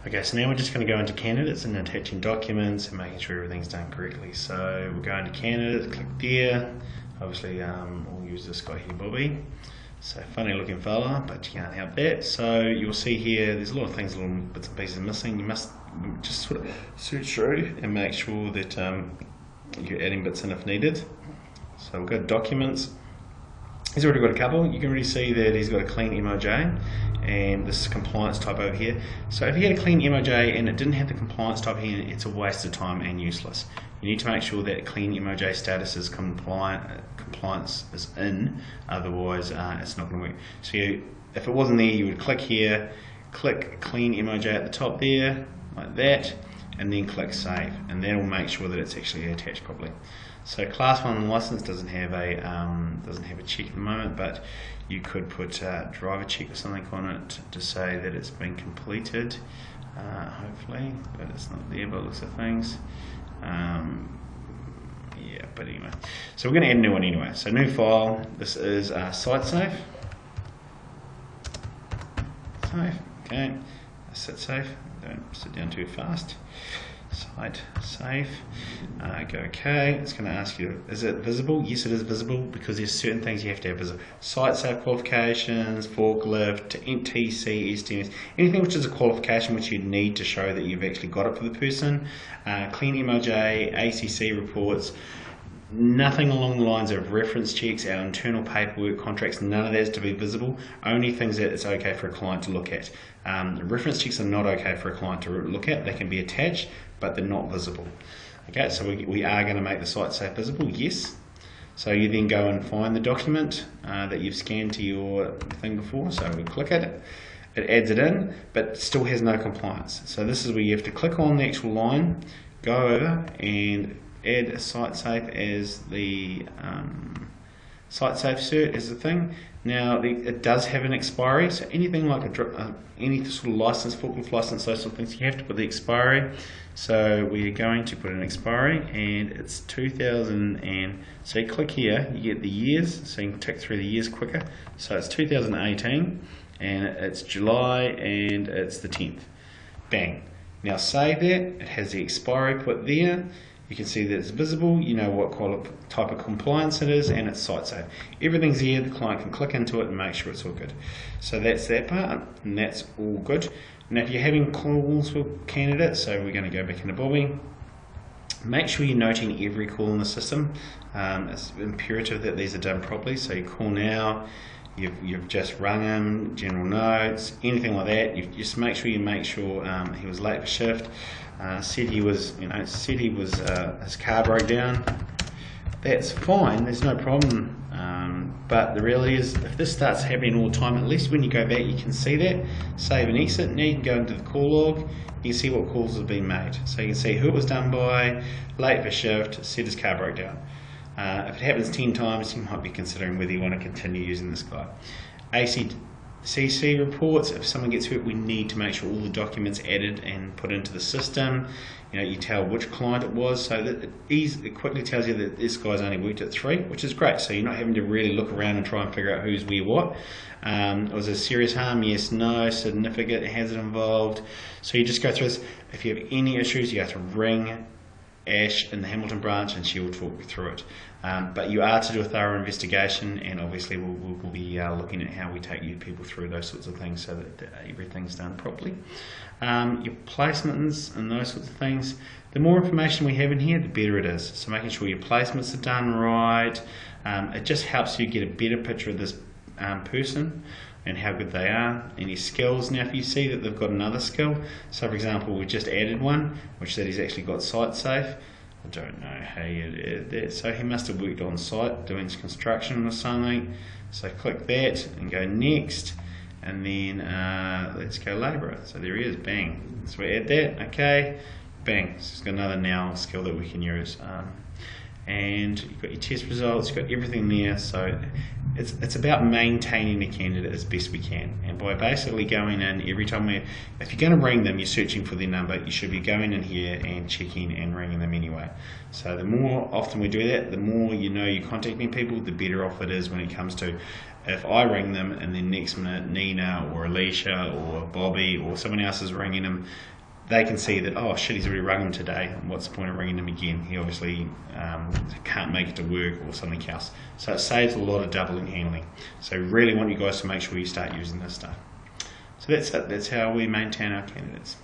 Okay, so now we're just going to go into candidates and attaching documents and making sure everything's done correctly. So we'll go into candidates, click there. Obviously, we'll use this guy here, Bobby. So funny looking fella, but you can't help that. So you'll see here, there's a lot of things, little bits and pieces missing. You must just sort of search through and make sure that you're adding bits in if needed. So we'll go to documents. He's already got a couple. You can already see that he's got a clean MOJ and this compliance type over here. So if he had a clean MOJ and it didn't have the compliance type here, it's a waste of time and useless. You need to make sure that clean MOJ status is compliance is in, otherwise it's not going to work. So if it wasn't there, you would click here, click clean MOJ at the top there, like that, and then click save, and that will make sure that it's actually attached properly. So class 1 license doesn't have a check at the moment, but you could put driver check or something on it to say that it's been completed, hopefully, but it's not there by the looks of things. Yeah, but anyway, so we're going to add a new one anyway. So new file, this is SiteSafe. Safe, okay, sit safe, don't sit down too fast. SiteSafe, go OK. It's going to ask you, is it visible? Yes, it is visible, because there's certain things you have to have visible. SiteSafe qualifications, forklift, TC, STMS, anything which is a qualification which you need to show that you've actually got it for the person. Clean MOJ, ACC reports, nothing along the lines of reference checks, our internal paperwork, contracts, none of that is to be visible, only things that it's okay for a client to look at. Reference checks are not okay for a client to look at, they can be attached, but they're not visible. Okay, so we are going to make the SiteSafe visible, yes. So you then go and find the document that you've scanned to your thing before, so we click it, it adds it in, but still has no compliance. So this is where you have to click on the actual line, go over and add SiteSafe as the SiteSafe cert as the thing. Now it does have an expiry, so anything like any sort of license, forklift license, those sort of things, you have to put the expiry. So we're going to put an expiry, and it's 2000, and so you click here, you get the years, so you can tick through the years quicker. So it's 2018, and it's July, and it's the 10th. Bang. Now save that, it has the expiry put there. You can see that it's visible, you know what type of compliance it is, and it's SiteSafe. Everything's here, the client can click into it and make sure it's all good. So that's that part, and that's all good. Now if you're having calls for candidates, so we're going to go back into Bobby, make sure you're noting every call in the system. It's imperative that these are done properly, so you call now, you've just rung him, general notes, anything like that, you just make sure he was late for shift, said he was, his car broke down. That's fine, there's no problem, but the reality is, if this starts happening all the time, at least when you go back you can see that, save and exit. Now you can go into the call log, you can see what calls have been made, so you can see who it was done by, late for shift, said his car broke down. If it happens 10 times, you might be considering whether you want to continue using this guy. ACC reports, if someone gets hurt, we need to make sure all the documents added and put into the system. You tell which client it was, so that it quickly tells you that this guy's only worked at 3, which is great, so you're not having to really look around and try and figure out who's where what. Was there serious harm? Yes, no, significant hazard involved. So you just go through this. If you have any issues, you have to ring Ash in the Hamilton branch and she will talk you through it. But you are to do a thorough investigation, and obviously we'll be looking at how we take you people through those sorts of things so that everything's done properly. Your placements and those sorts of things, the more information we have in here, the better it is. So making sure your placements are done right, it just helps you get a better picture of this person and how good they are. Any skills, now if you see that they've got another skill, so for example we just added one which said he's actually got SiteSafe. I don't know how you add that, so he must have worked on site doing construction or something, so click that and go next, and then let's go labourer. So there he is, bang, so we add that, okay, bang, so it's got another now skill that we can use. And you've got your test results, you've got everything there, so it's about maintaining the candidate as best we can, and by basically going in every time if you're going to ring them, you're searching for their number, you should be going in here and checking and ringing them anyway. So the more often we do that, the more you're contacting people, the better off it is when it comes to if I ring them and then next minute Nina or Alicia or Bobby or someone else is ringing them, they can see that, oh shit, he's already rung him today, what's the point of ringing him again? He obviously can't make it to work or something else. So it saves a lot of doubling handling. So really want you guys to make sure you start using this stuff. So that's it, that's how we maintain our candidates.